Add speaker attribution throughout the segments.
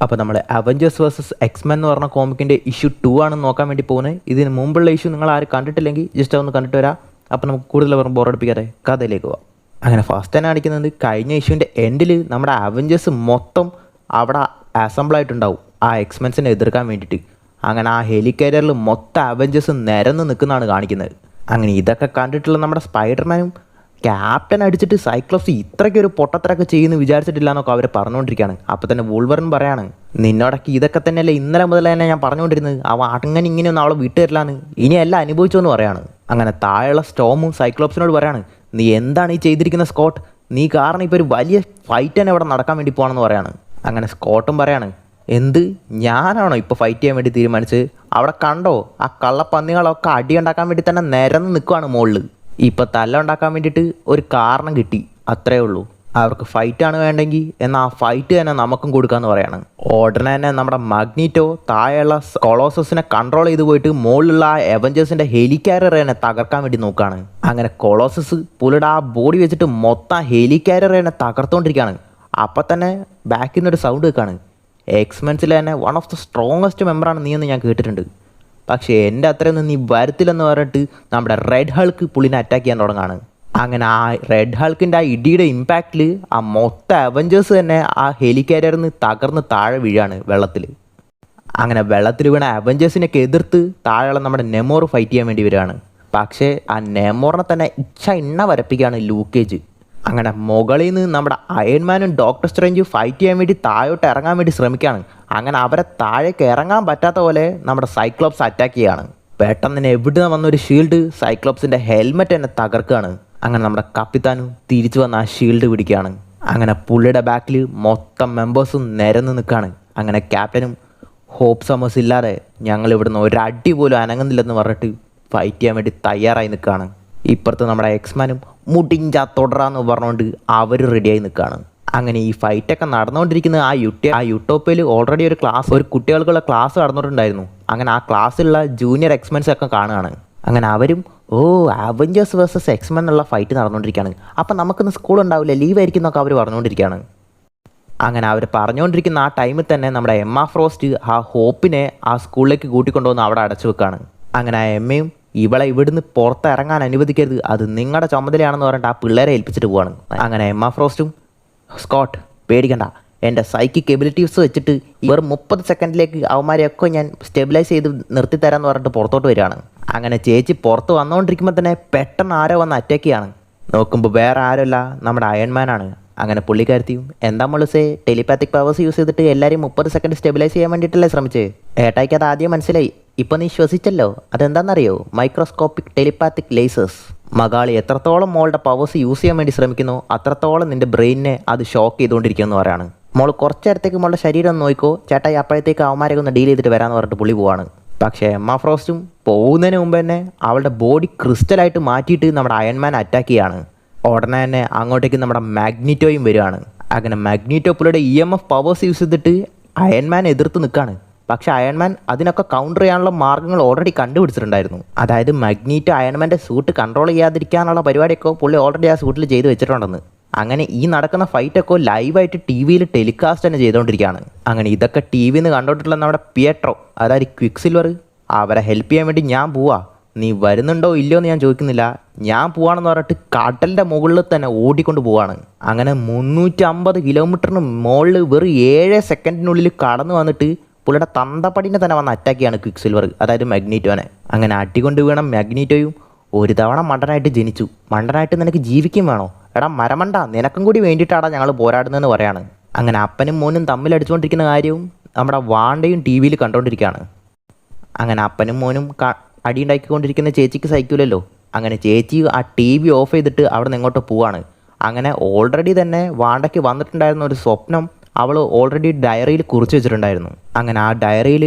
Speaker 1: അപ്പോൾ നമ്മൾ Avengers versus X-Men എന്ന് പറഞ്ഞ കോമിക്കിൻ്റെ ഇഷ്യൂ 2 ആണ് നോക്കാൻ വേണ്ടി പോകുന്നത്. ഇതിന് മുമ്പുള്ള ഇഷ്യൂ നിങ്ങൾ ആരും കണ്ടിട്ടില്ലെങ്കിൽ ജസ്റ്റ് ഒന്ന് കണ്ടിട്ട് വരാം. അപ്പോൾ നമുക്ക് കൂടുതൽ പറഞ്ഞ് ബോറടിപ്പിക്കാതെ കഥയിലേക്ക് പോവാം. അങ്ങനെ ഫസ്റ്റ് തന്നെ കാണിക്കുന്നത് കഴിഞ്ഞ ഇഷ്യൂവിൻ്റെ എൻഡിൽ നമ്മുടെ അവഞ്ചേഴ്സ് മൊത്തം അവിടെ അസംബിൾ ആയിട്ടുണ്ടാവും ആ എക്സ്മെൻസിനെ എതിർക്കാൻ വേണ്ടിയിട്ട്. അങ്ങനെ ആ ഹെലികാരിയറിൽ മൊത്തം അവഞ്ചേഴ്സ് നിരന്ന് നിൽക്കുന്നതാണ് കാണിക്കുന്നത്. അങ്ങനെ ഇതൊക്കെ കണ്ടിട്ടുള്ള നമ്മുടെ സ്പൈഡർമാനും ക്യാപ്റ്റൻ അടിച്ചിട്ട് സൈക്ലോപ്സ് ഇത്രയ്ക്കൊരു പൊട്ടത്തരൊക്കെ ചെയ്യുമെന്ന് വിചാരിച്ചിട്ടില്ല എന്നൊക്കെ അവർ പറഞ്ഞുകൊണ്ടിരിക്കുകയാണ്. അപ്പോൾ തന്നെ വൂൾവറിൻ പറയാണ്, നിന്നോടൊക്കെ ഇതൊക്കെ തന്നെയല്ലേ ഇന്നലെ മുതൽ തന്നെ ഞാൻ പറഞ്ഞുകൊണ്ടിരുന്നത്, അവ അങ്ങനെ ഇങ്ങനെയൊന്നും അവളെ വിട്ടുതരില്ലാന്ന്, ഇനി എല്ലാം അനുഭവിച്ചോന്ന് പറയാണ്. അങ്ങനെ താഴെയുള്ള സ്റ്റോമും സൈക്ലോപ്സിനോട് പറയാണ്, നീ എന്താണ് ഈ ചെയ്തിരിക്കുന്ന സ്കോട്ട്, നീ കാരണം ഇപ്പോൾ ഒരു വലിയ ഫൈറ്റ് തന്നെ ഇവിടെ നടക്കാൻ വേണ്ടി പോകണമെന്ന് പറയാണ്. അങ്ങനെ സ്കോട്ടും പറയാണ്, എന്ത് ഞാനാണോ ഇപ്പോൾ ഫൈറ്റ് ചെയ്യാൻ വേണ്ടി തീരുമാനിച്ചത്, അവിടെ കണ്ടോ ആ കള്ളപ്പന്നികളൊക്കെ അടിയുണ്ടാക്കാൻ വേണ്ടി തന്നെ നിരന്ന് നിൽക്കുവാണ് മുകളിൽ. ഇപ്പോൾ തല്ല ഉണ്ടാക്കാൻ വേണ്ടിയിട്ട് ഒരു കാരണം കിട്ടി, അത്രേ ഉള്ളൂ. അവർക്ക് ഫൈറ്റാണ് വേണ്ടെങ്കിൽ എന്നാൽ ആ ഫൈറ്റ് തന്നെ നമുക്കും കൊടുക്കാമെന്ന് പറയാണ്. ഉടനെ തന്നെ നമ്മുടെ മഗ്നീറ്റോ താഴെയുള്ള കൊളോസസിനെ കൺട്രോൾ ചെയ്ത് പോയിട്ട് മുകളിലുള്ള ആ അവഞ്ചേഴ്സിൻ്റെ ഹെലികാരിയർ തന്നെ തകർക്കാൻ വേണ്ടി നോക്കുകയാണ്. അങ്ങനെ കൊളോസസ് പുള്ളിയുടെ ആ ബോഡി വെച്ചിട്ട് മൊത്തം ഹെലികാരിയർ തന്നെ തകർത്തുകൊണ്ടിരിക്കുകയാണ്. അപ്പം തന്നെ ബാക്കിൽ നിന്നൊരു സൗണ്ട് കേൾക്കുകയാണ്, എക്സ്മെൻസിലെ തന്നെ വൺ ഓഫ് ദ സ്ട്രോങ്ങസ്റ്റ് മെമ്പറാണ് നീ എന്ന് ഞാൻ കേട്ടിട്ടുണ്ട്, പക്ഷേ എൻ്റെ അത്രയൊന്നും നീ വരത്തില്ലെന്ന് പറഞ്ഞിട്ട് നമ്മുടെ റെഡ് ഹൾക്ക് പുള്ളിനെ അറ്റാക്ക് ചെയ്യാൻ തുടങ്ങാണ്. അങ്ങനെ ആ റെഡ് ഹൾക്കിൻ്റെ ആ ഇടിയുടെ ഇമ്പാക്റ്റിൽ ആ മൊത്തം അവഞ്ചേഴ്സ് തന്നെ ആ ഹെലികാരിയറിൽ നിന്ന് തകർന്ന് താഴെ വീഴാണ് വെള്ളത്തിൽ. അങ്ങനെ വെള്ളത്തിൽ വീണ അവഞ്ചേഴ്സിനൊക്കെ എതിർത്ത് താഴെയുള്ള നമ്മുടെ നെമോർ ഫൈറ്റ് ചെയ്യാൻ വേണ്ടി വരികയാണ്. പക്ഷേ ആ നെമോറിനെ തന്നെ എണ്ണ വരപ്പിക്കുകയാണ് ലൂക്കേജ്. അങ്ങനെ മുകളിൽ നിന്ന് നമ്മുടെ അയൺമാനും ഡോക്ടർ സ്ട്രേഞ്ചും ഫൈറ്റ് ചെയ്യാൻ വേണ്ടി താഴോട്ട് ഇറങ്ങാൻ വേണ്ടി ശ്രമിക്കുകയാണ്. അങ്ങനെ അവരെ താഴേക്ക് ഇറങ്ങാൻ പറ്റാത്ത പോലെ നമ്മുടെ സൈക്ലോപ്സ് അറ്റാക്ക് ചെയ്യുകയാണ്. പെട്ടെന്ന് തന്നെ എവിടെ വന്നൊരു ഷീൽഡ് സൈക്ലോപ്സിൻ്റെ ഹെൽമെറ്റ് തന്നെ തകർക്കുകയാണ്. അങ്ങനെ നമ്മുടെ കപ്പിത്താനും തിരിച്ചു വന്ന ആ ഷീൽഡ് പിടിക്കുകയാണ്. അങ്ങനെ പുള്ളിയുടെ ബാക്കിൽ മൊത്തം മെമ്പേഴ്സും നിരന്ന് നിൽക്കുകയാണ്. അങ്ങനെ ക്യാപ്റ്റനും ഹോപ്പ് സമേഴ്സ് ഇല്ലാതെ ഞങ്ങൾ ഇവിടുന്ന് ഒരടി പോലും അനങ്ങുന്നില്ലെന്ന് പറഞ്ഞിട്ട് ഫൈറ്റ് ചെയ്യാൻ വേണ്ടി തയ്യാറായി നിൽക്കുകയാണ്. ഇപ്പുറത്ത് നമ്മുടെ എക്സ്മാനും മുടിഞ്ചാ തുടരാന്ന് പറഞ്ഞുകൊണ്ട് അവർ റെഡിയായി നിൽക്കുകയാണ്. അങ്ങനെ ഈ ഫൈറ്റൊക്കെ നടന്നുകൊണ്ടിരിക്കുന്നത് ആ യൂട്ടോപ്പിയയിൽ ഓൾറെഡി ഒരു കുട്ടികൾക്കുള്ള ക്ലാസ് നടന്നിട്ടുണ്ടായിരുന്നു. അങ്ങനെ ആ ക്ലാസ്സിലുള്ള ജൂനിയർ എക്സ്മെൻസ് ഒക്കെ കാണുകയാണ്. അങ്ങനെ അവരും അവഞ്ചേഴ്സ് വേഴ്സസ് എക്സ്മെൻ എന്നുള്ള ഫൈറ്റ് നടന്നുകൊണ്ടിരിക്കുകയാണ്. അപ്പം നമുക്കിന്ന് സ്കൂൾ ഉണ്ടാവില്ല, ലീവ് ആയിരിക്കും എന്നൊക്കെ അവർ പറഞ്ഞുകൊണ്ടിരിക്കുകയാണ്. അങ്ങനെ അവർ പറഞ്ഞുകൊണ്ടിരിക്കുന്ന ആ ടൈമിൽ തന്നെ നമ്മുടെ എമ്മ ഫ്രോസ്റ്റ് ആ ഹോപ്പിനെ ആ സ്കൂളിലേക്ക് കൂട്ടിക്കൊണ്ടുവന്ന് അവിടെ അടച്ചു വെക്കുകയാണ്. അങ്ങനെ ആ എമ്മയും ഇവളെ ഇവിടുന്ന് പുറത്തിറങ്ങാൻ അനുവദിക്കരുത്, അത് നിങ്ങളുടെ ചുമതലയാണെന്ന് പറഞ്ഞിട്ട് ആ പിള്ളേരെ ഏൽപ്പിച്ചിട്ട് പോവാണ്. അങ്ങനെ എമ്മ ഫ്രോസ്റ്റും, സ്കോട്ട് പേടിക്കണ്ട, എൻ്റെ സൈക്കിക് എബിലിറ്റീവ്സ് വെച്ചിട്ട് വെറും 30 സെക്കൻഡിലേക്ക് അവന്മാരെയൊക്കെ ഞാൻ സ്റ്റെബിലൈസ് ചെയ്ത് നിർത്തിത്തരാമെന്ന് പറഞ്ഞിട്ട് പുറത്തോട്ട് വരികയാണ്. അങ്ങനെ ചേച്ചി പുറത്ത് വന്നുകൊണ്ടിരിക്കുമ്പോൾ തന്നെ പെട്ടെന്ന് ആരോ വന്ന് അറ്റാക്ക് ചെയ്യാണ്. നോക്കുമ്പോൾ വേറെ ആരുമല്ല, നമ്മുടെ അയൺമാനാണ്. അങ്ങനെ പുള്ളിക്കാരത്തിയും, എന്താ മുളുസേ ടെലിപാത്തിക് പവേഴ്സ് യൂസ് ചെയ്തിട്ട് എല്ലാവരെയും 30 സെക്കൻഡ് സ്റ്റെബിലൈസ് ചെയ്യാൻ വേണ്ടിയിട്ടല്ലേ ശ്രമിച്ചേ? ഏട്ടായിക്ക് അത് ആദ്യം മനസ്സിലായി, ഇപ്പം നീ ശ്വസിച്ചല്ലോ, അതെന്താണെന്നറിയോ? മൈക്രോസ്കോപ്പിക് ടെലിപാത്തിക് ലേസേഴ്സ്. മകാളി എത്രത്തോളം മോളുടെ പവേഴ്സ് യൂസ് ചെയ്യാൻ വേണ്ടി ശ്രമിക്കുന്നോ അത്രത്തോളം നിൻ്റെ ബ്രെയിനിനെ അത് ഷോക്ക് ചെയ്തുകൊണ്ടിരിക്കുമെന്ന് പറയാണ്. മോൾ കുറച്ച് നേരത്തേക്ക് മോളുടെ ശരീരം ഒന്ന് നോക്കിക്കോ, ചേട്ടായി അപ്പോഴത്തേക്ക് അവന്മാരെ ഒന്ന് ഡീൽ ചെയ്തിട്ട് വരാമെന്ന് പറഞ്ഞിട്ട് പുള്ളി പോവാണ്. പക്ഷേ എമ്മ ഫ്രോസ്റ്റും പോകുന്നതിന് മുമ്പ് തന്നെ അവളുടെ ബോഡി ക്രിസ്റ്റലായിട്ട് മാറ്റിയിട്ട് നമ്മുടെ അയൺമാൻ അറ്റാക്ക് ചെയ്യാണ്. ഉടനെ തന്നെ അങ്ങോട്ടേക്ക് നമ്മുടെ മാഗ്നീറ്റോയും വരികയാണ്. അങ്ങനെ മാഗ്നീറ്റോ പുള്ളിയുടെ EMF പവേഴ്സ് യൂസ് ചെയ്തിട്ട് അയൺമാൻ എതിർത്ത് നിൽക്കുകയാണ്. പക്ഷേ അയൺമാൻ അതിനൊക്കെ കൗണ്ടർ ചെയ്യാനുള്ള മാർഗ്ഗങ്ങൾ ഓൾറെഡി കണ്ടുപിടിച്ചിട്ടുണ്ടായിരുന്നു. അതായത് മാഗ്നീറ്റോ അയൺമാൻ്റെ സൂട്ട് കൺട്രോൾ ചെയ്യാതിരിക്കാനുള്ള പരിപാടിയൊക്കെ പുള്ളി ഓൾറെഡി ആ സൂട്ടിൽ ചെയ്ത് വെച്ചിട്ടുണ്ടെന്ന്. അങ്ങനെ ഈ നടക്കുന്ന ഫൈറ്റൊക്കെ ലൈവായിട്ട് TV ടെലികാസ്റ്റ് തന്നെ ചെയ്തുകൊണ്ടിരിക്കുകയാണ്. അങ്ങനെ ഇതൊക്കെ TV കണ്ടുകൊണ്ടിട്ടുള്ള നമ്മുടെ പിയട്രോ, അതായത് ക്വിക്ക് സിൽവർ, അവരെ ഹെൽപ്പ് ചെയ്യാൻ വേണ്ടി ഞാൻ പോവാ, നീ വരുന്നുണ്ടോ ഇല്ലയോ എന്ന് ഞാൻ ചോദിക്കുന്നില്ല, ഞാൻ പോവാണെന്ന് പറഞ്ഞിട്ട് കടലിൻ്റെ മുകളിൽ തന്നെ ഓടിക്കൊണ്ട് പോവാണ്. അങ്ങനെ 350 കിലോമീറ്ററിന് മുകളിൽ വെറും 7 സെക്കൻഡിനുള്ളിൽ കടന്നു വന്നിട്ട് പുള്ളിയുടെ തന്തപ്പടിനെ തന്നെ വന്ന് അറ്റാക്ക് ചെയ്യാണ് ക്വിക്ക് സിൽവർ, അതായത് മാഗ്നീറ്റോനെ. അങ്ങനെ അടികൊണ്ട് വീണം മാഗ്നീറ്റോയും ഒരു തവണ മണ്ടനായിട്ട് ജനിച്ചു, മണ്ടനായിട്ട് നിനക്ക് ജീവിക്കും വേണോ? എടാ മരമണ്ട, നിനക്കും കൂടി വേണ്ടിയിട്ടാണ് ഞങ്ങൾ പോരാടുന്നതെന്ന് പറയാണ്. അങ്ങനെ അപ്പനും മോനും തമ്മിലടിച്ചുകൊണ്ടിരിക്കുന്ന കാര്യവും നമ്മുടെ വാണ്ടയും TV കണ്ടുകൊണ്ടിരിക്കുകയാണ്. അങ്ങനെ അപ്പനും മോനും അടി ഉണ്ടാക്കിക്കൊണ്ടിരിക്കുന്ന ചേച്ചിക്ക് സഹിക്കില്ലല്ലോ. അങ്ങനെ ചേച്ചി ആ TV ഓഫ് ചെയ്തിട്ട് അവിടെ നിന്ന് ഇങ്ങോട്ട് പോവാണ്. അങ്ങനെ ഓൾറെഡി തന്നെ വാണ്ടയ്ക്ക് വന്നിട്ടുണ്ടായിരുന്ന ഒരു സ്വപ്നം അവൾ ഓൾറെഡി ഡയറിയിൽ കുറിച്ച് വെച്ചിട്ടുണ്ടായിരുന്നു. അങ്ങനെ ആ ഡയറിയിൽ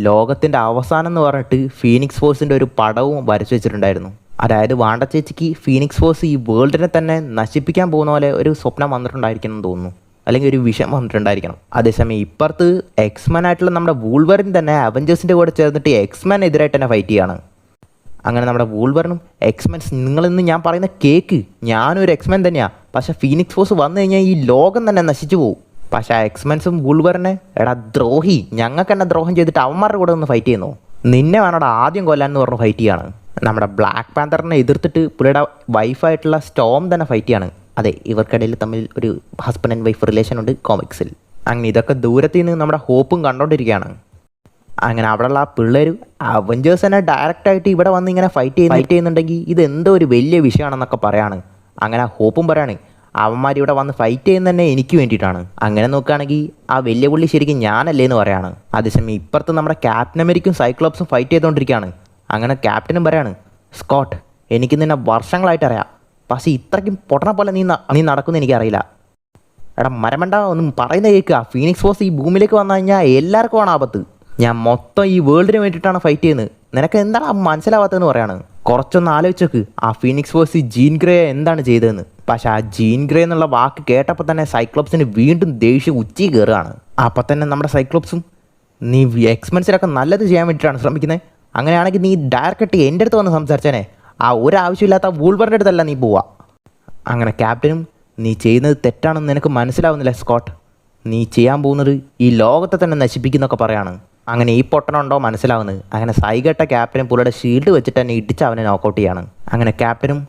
Speaker 1: ലോകത്തിൻ്റെ അവസാനം എന്ന് പറഞ്ഞിട്ട് ഫീനിക്സ് ഫോഴ്സിൻ്റെ ഒരു പടവും വരച്ചു വെച്ചിട്ടുണ്ടായിരുന്നു. അതായത് വാണ്ട ചേച്ചിക്ക് ഫീനിക്സ് ഫോഴ്സ് ഈ വേൾഡിനെ തന്നെ നശിപ്പിക്കാൻ പോകുന്ന പോലെ ഒരു സ്വപ്നം വന്നിട്ടുണ്ടായിരിക്കണം എന്ന് തോന്നുന്നു, അല്ലെങ്കിൽ ഒരു വിഷം വന്നിട്ടുണ്ടായിരിക്കണം. അതേസമയം ഇപ്പുറത്ത് എക്സ്മാൻ ആയിട്ടുള്ള നമ്മുടെ വൂൾവറിൻ തന്നെ അവഞ്ചേഴ്സിൻ്റെ കൂടെ ചേർന്നിട്ട് എക്സ്മാനെതിരായിട്ട് തന്നെ ഫൈറ്റ് ചെയ്യാണ്. അങ്ങനെ നമ്മുടെ വൂൾവറിനും, എക്സ്മെൻസ് നിങ്ങളിന്ന് ഞാൻ പറയുന്ന കേക്ക്, ഞാനൊരു എക്സ്മാൻ തന്നെയാണ്, പക്ഷേ ഫീനിക്സ് ഫോഴ്സ് വന്നു കഴിഞ്ഞാൽ ഈ ലോകം തന്നെ നശിച്ചു പോകും, പക്ഷേ ആ എക്സ്മെൻസും വൂൾവറിനെ എടാ ദ്രോഹി, ഞങ്ങൾക്ക് എന്നെ ദ്രോഹം ചെയ്തിട്ട് അവന്മാരുടെ കൂടെ ഒന്ന് ഫൈറ്റ് ചെയ്യുന്നു, നിന്നെ വേണോടാ ആദ്യം കൊല്ലാൻ പറഞ്ഞ് ഫൈറ്റ് ചെയ്യാണ്. നമ്മുടെ ബ്ലാക്ക് പാന്തറിനെ എതിർത്തിട്ട് പുള്ളിയുടെ വൈഫായിട്ടുള്ള സ്റ്റോം തന്നെ ഫൈറ്റ് ചെയ്യാണ്. അതെ, ഇവർക്കിടയിൽ തമ്മിൽ ഒരു ഹസ്ബൻഡ് ആൻഡ് വൈഫ് റിലേഷൻ ഉണ്ട് കോമിക്സിൽ. അങ്ങനെ ഇതൊക്കെ ദൂരത്തിൽ നിന്ന് നമ്മുടെ ഹോപ്പും കണ്ടോണ്ടിരിക്കുകയാണ്. അങ്ങനെ അവിടെയുള്ള ആ പിള്ളേർ അവഞ്ചേഴ്സ് തന്നെ ഡയറക്റ്റായിട്ട് ഇവിടെ വന്ന് ഇങ്ങനെ ഫൈറ്റ് ചെയ്യുന്നുണ്ടെങ്കിൽ ഇതെന്തോ ഒരു വലിയ വിഷയമാണെന്നൊക്കെ പറയാണ്. അങ്ങനെ ഹോപ്പും പറയാണ് അവന്മാർ ഇവിടെ വന്ന് ഫൈറ്റ് ചെയ്യുന്നത് തന്നെ എനിക്ക് വേണ്ടിയിട്ടാണ്. അങ്ങനെ നോക്കുകയാണെങ്കിൽ ആ വലിയ പുള്ളി ശരിക്കും ഞാനല്ലേ എന്ന് പറയാണ്. അതേസമയം ഇപ്പുറത്ത് നമ്മുടെ ക്യാപ്റ്റൻ അമേരിക്കയും സൈക്ലോപ്സും ഫൈറ്റ് ചെയ്തുകൊണ്ടിരിക്കുകയാണ്. അങ്ങനെ ക്യാപ്റ്റനും പറയാണ്, സ്കോട്ട്, എനിക്ക് നിന്നെ വർഷങ്ങളായിട്ട് അറിയാം, പക്ഷേ ഇത്രയ്ക്കും പൊട്ടണ പോലെ നീ നടക്കുമെന്ന് എനിക്കറിയില്ല. എടാ മരമണ്ട, ഒന്നും പറയുന്ന കേൾക്കുക, ഫീനിക്സ് ഫോഴ്സ് ഈ ഭൂമിയിലേക്ക് വന്നു കഴിഞ്ഞാൽ എല്ലാവർക്കും ആണ് ആപത്ത്. ഞാൻ മൊത്തം ഈ വേൾഡിന് വേണ്ടിയിട്ടാണ് ഫൈറ്റ് ചെയ്യുന്നത്, നിനക്ക് എന്താണ് മനസ്സിലാവാത്തതെന്ന് പറയാണ്. കുറച്ചൊന്ന് ആലോചിച്ച് നോക്ക്, ആ ഫീനിക്സ് ഫോഴ്സ് ജീൻ ഗ്രേ എന്താണ് ചെയ്തതെന്ന്. പക്ഷെ ആ ജീൻ ഗ്രേ എന്നുള്ള വാക്ക് കേട്ടപ്പോൾ തന്നെ സൈക്ലോപ്സിന് വീണ്ടും ദേഷ്യം ഉച്ചി കയറുകയാണ്. അപ്പം തന്നെ നമ്മുടെ സൈക്ലോപ്സും, നീ എക്സ്പെൻസിലൊക്കെ നല്ലത് ചെയ്യാൻ വേണ്ടിയിട്ടാണ് ശ്രമിക്കുന്നത്, അങ്ങനെയാണെങ്കിൽ നീ ഡയറക്റ്റ് എൻ്റെ അടുത്ത് വന്ന് സംസാരിച്ചേനെ, ആ ഒരാവശ്യമില്ലാത്ത വൂൾവറിൻ്റെ അടുത്തല്ല നീ പോവാ. അങ്ങനെ ക്യാപ്റ്റനും, നീ ചെയ്യുന്നത് തെറ്റാണെന്ന് നിനക്ക് മനസ്സിലാവുന്നില്ല സ്കോട്ട്, നീ ചെയ്യാൻ പോകുന്നത് ഈ ലോകത്തെ തന്നെ നശിപ്പിക്കുന്നൊക്കെ പറയാണ്. അങ്ങനെ ഈ പൊട്ടനുണ്ടോ മനസ്സിലാവുന്നത്. അങ്ങനെ സൈകെട്ട ക്യാപ്റ്റനും പുള്ളിയുടെ ഷീൽഡ് വെച്ചിട്ട് തന്നെ ഇടിച്ച് അവനെ നോക്കൗട്ട് ചെയ്യാണ്. അങ്ങനെ ക്യാപ്റ്റനും,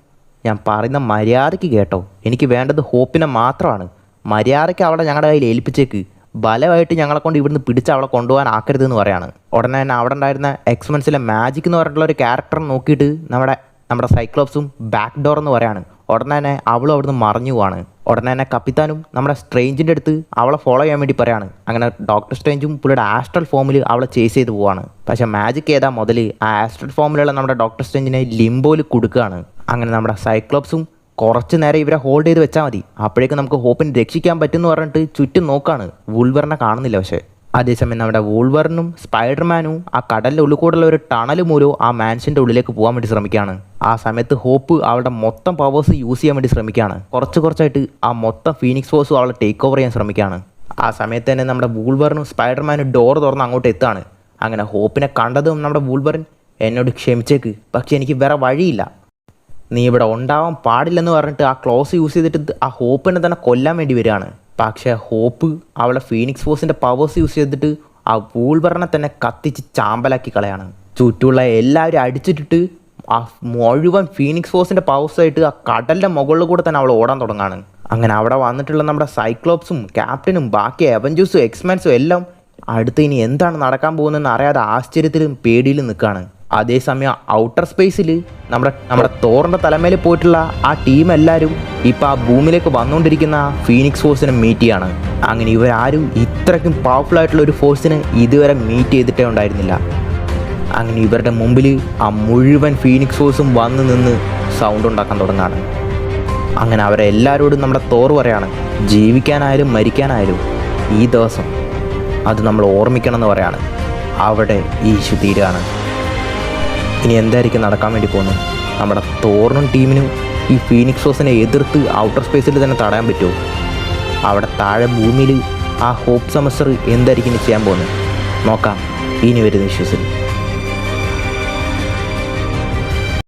Speaker 1: ഞാൻ പറയുന്ന മര്യാദയ്ക്ക് കേട്ടോ, എനിക്ക് വേണ്ടത് ഹോപ്പിനെ മാത്രമാണ്, മര്യാദയ്ക്ക് അവളെ ഞങ്ങളുടെ കയ്യിൽ ഏൽപ്പിച്ചേക്ക്, ബലമായിട്ട് ഞങ്ങളെ കൊണ്ട് ഇവിടുന്ന് പിടിച്ച് അവളെ കൊണ്ടുപോകാൻ ആക്കരുതെന്ന് പറയാണ്. ഉടനെ തന്നെ അവിടെ ഉണ്ടായിരുന്ന എക്സ്മെൻസിലെ മാജിക് എന്ന് പറഞ്ഞിട്ടുള്ള ഒരു ക്യാരക്ടർ നോക്കിയിട്ട് നമ്മുടെ സൈക്ലോപ്സും ബാക്ക് ഡോർ എന്ന് പറയാണ്. ഉടനെ തന്നെ അവളും അവിടുന്ന് മറിഞ്ഞു പോവാണ്. ഉടനെ തന്നെ കപ്പിത്താനും നമ്മുടെ സ്ട്രേഞ്ചിൻ്റെ അടുത്ത് അവളെ ഫോളോ ചെയ്യാൻ വേണ്ടി പറയാണ്. അങ്ങനെ ഡോക്ടർ സ്ട്രേഞ്ചും പുള്ളിയുടെ ആസ്ട്രൽ ഫോമിൽ അവളെ ചേസ് ചെയ്ത് പോവാണ്. പക്ഷേ മാജിക് ചെയ്താൽ മുതൽ ആ ആസ്ട്രൽ ഫോമിലുള്ള നമ്മുടെ ഡോക്ടർ സ്ട്രേഞ്ചിനെ ലിംബോയിൽ കൊടുക്കുകയാണ്. അങ്ങനെ നമ്മുടെ സൈക്ലോപ്സും കുറച്ച് നേരം ഇവരെ ഹോൾഡ് ചെയ്ത് വെച്ചാൽ മതി, അപ്പോഴേക്കും നമുക്ക് ഹോപ്പിനെ രക്ഷിക്കാൻ പറ്റുമെന്ന് പറഞ്ഞിട്ട് ചുറ്റും നോക്കാണ്. വൂൾവറിനെ കാണുന്നില്ല. പക്ഷേ അതേസമയം നമ്മുടെ വൂൾവറിനും സ്പൈഡർമാനും ആ കടലിൻ്റെ ഉള്ളിൽ കൂടെയുള്ള ഒരു ടണൽ മൂലം ആ മാൻഷൻ്റെ ഉള്ളിലേക്ക് പോകാൻ വേണ്ടി ശ്രമിക്കുകയാണ്. ആ സമയത്ത് ഹോപ്പ് അവളുടെ മൊത്തം പവേഴ്സ് യൂസ് ചെയ്യാൻ വേണ്ടി ശ്രമിക്കുകയാണ്. കുറച്ചായിട്ട് ആ മൊത്തം ഫീനിക്സ് ഫോഴ്സും അവളെ ടേക്ക് ഓവർ ചെയ്യാൻ ശ്രമിക്കുകയാണ്. ആ സമയത്ത് തന്നെ നമ്മുടെ വൂൾവറിനും സ്പൈഡർമാനും ഡോർ തുറന്ന് അങ്ങോട്ട് എത്താണ്. അങ്ങനെ ഹോപ്പിനെ കണ്ടതും നമ്മുടെ വൂൾവറിൻ, എന്നോട് ക്ഷമിച്ചേക്ക്, പക്ഷേ എനിക്ക് വേറെ വഴിയില്ല, നീ ഇവിടെ ഉണ്ടാവാൻ പാടില്ലെന്ന് പറഞ്ഞിട്ട് ആ ക്ലോസ് യൂസ് ചെയ്തിട്ട് ആ ഹോപ്പിനെ തന്നെ കൊല്ലാൻ വേണ്ടി വരികയാണ്. പക്ഷേ ഹോപ്പ് അവളെ ഫീനിക്സ് ഫോഴ്സിൻ്റെ പവേഴ്സ് യൂസ് ചെയ്തിട്ട് ആ വൂൾവറിനെ തന്നെ കത്തിച്ച് ചാമ്പലാക്കി കളയാണ്. ചുറ്റുമുള്ള എല്ലാവരും അടിച്ചിട്ടിട്ട് ആ മുഴുവൻ ഫീനിക്സ് ഫോഴ്സിൻ്റെ പവേഴ്സായിട്ട് ആ കടലിൻ്റെ മുകളിൽ കൂടെ തന്നെ അവൾ ഓടാൻ തുടങ്ങാണ്. അങ്ങനെ അവിടെ വന്നിട്ടുള്ള നമ്മുടെ സൈക്ലോപ്സും ക്യാപ്റ്റനും ബാക്കി അവഞ്ചേഴ്സും എക്സ്മെൻസും എല്ലാം അടുത്ത് ഇനി എന്താണ് നടക്കാൻ പോകുന്നതെന്ന് അറിയാതെ ആശ്ചര്യത്തിലും പേടിയിലും നിൽക്കുകയാണ്. അതേസമയം ഔട്ടർ സ്പേസിൽ നമ്മുടെ തോറിൻ്റെ തലമേൽ പോയിട്ടുള്ള ആ ടീം എല്ലാവരും ഇപ്പോൾ ആ ഭൂമിയിലേക്ക് വന്നുകൊണ്ടിരിക്കുന്ന ഫീനിക്സ് ഫോഴ്സിനെ മീറ്റ് ചെയ്യാണ്. അങ്ങനെ ഇവരാരും ഇത്രയ്ക്കും പവർഫുൾ ആയിട്ടുള്ള ഒരു ഫോഴ്സിനെ ഇതുവരെ മീറ്റ് ചെയ്തിട്ടേ ഉണ്ടായിരുന്നില്ല. അങ്ങനെ ഇവരുടെ മുമ്പിൽ ആ മുഴുവൻ ഫീനിക്സ് ഫോഴ്സും വന്ന് നിന്ന് സൗണ്ട് ഉണ്ടാക്കാൻ തുടങ്ങാണ്. അങ്ങനെ അവരെ എല്ലാവരോടും നമ്മുടെ തോർ പറയാണ്, ജീവിക്കാനായാലും മരിക്കാനായാലും ഈ ദിവസം അത് നമ്മൾ ഓർമ്മിക്കണം എന്ന് പറയാണ്. അവിടെ ഈ ഇഷ്യൂ തീരുകയാണ്. ഇനി എന്തായിരിക്കും നടക്കാൻ വേണ്ടി പോകുന്നത്? നമ്മുടെ തോറിനും ടീമിനും ഈ ഫീനിക്സ് ഫോഴ്സിനെ എതിർത്ത് ഔട്ടർ സ്പേസിൽ തന്നെ തടയാൻ പറ്റുമോ? അവിടെ താഴെ ഭൂമിയിൽ ആ ഹോപ്പ് സെമസ്റ്റർ എന്തായിരിക്കും ചെയ്യാൻ പോകുന്നത്? നോക്കാം ഇനി വരുന്ന ഇഷ്യൂസിൽ.